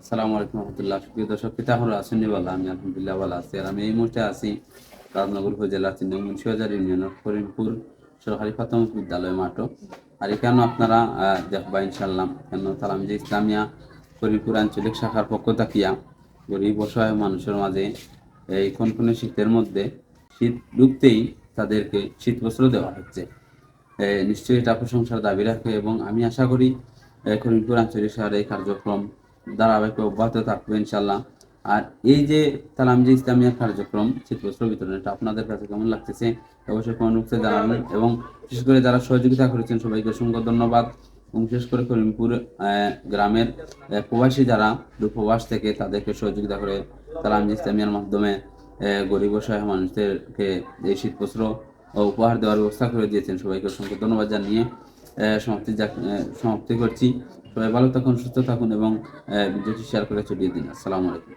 আসসালামু আলাইকুম রহমতুল্লাহ। প্রিয় দর্শক, কেমন আছেন? ভালো, আমি আলহামদুলিল্লাহ ভালো আছি। আর আমি এই মুহূর্তে আছি রাজনগর উপজেলার মুন্সিবাজার ইউনিয়নের করিমপুর সরকারি প্রাথমিক বিদ্যালয় মাঠ। আর এখানে আপনারা দেখবা ইনশাল্লাহ কেন তালামিজে ইসলামিয়া করিমপুর আঞ্চলিক শাখার পক্ষ থাকিয়া গরিব অসহায় মানুষের মাঝে এই কনকনে শীতের মধ্যে শীত ঢুকতেই তাদেরকে শীত বস্ত্র দেওয়া হচ্ছে। নিশ্চয়ই এটা প্রশংসার দাবি রাখে এবং আমি আশা করি করিমপুর আঞ্চলিক শহরে এই কার্যক্রম ধারাবাহিক অব্যাহত থাকবে ইনশাল্লাহ। আর এই যে তালামজি ইসলামিয়া কার্যক্রম শীতবস্ত্র বিতরণ, এটা আপনাদের কাছে কেমন লাগতেছে অবশ্যই কমেন্ট বক্সে জানাবেন। এবং বিশেষ করে যারা সহযোগিতা করেছেন সবাইকে অসংখ্য ধন্যবাদ। এবং বিশেষ করে করিমপুর গ্রামের প্রবাসী যারা দূরপ্রবাস থেকে তাদেরকে সহযোগিতা করে তালামজি ইসলামিয়ার মাধ্যমে গরিব অসহায় মানুষদেরকে এই শীতবস্ত্র উপহার দেওয়ার ব্যবস্থা করে দিয়েছেন। সবাইকে অসংখ্য ধন্যবাদ জানিয়ে সমাপ্তি করছি। সবাই ভালো থাকুন, সুস্থ থাকুন এবং ভিডিওটি শেয়ার করে ছড়িয়ে দিন। আসসালামু আলাইকুম।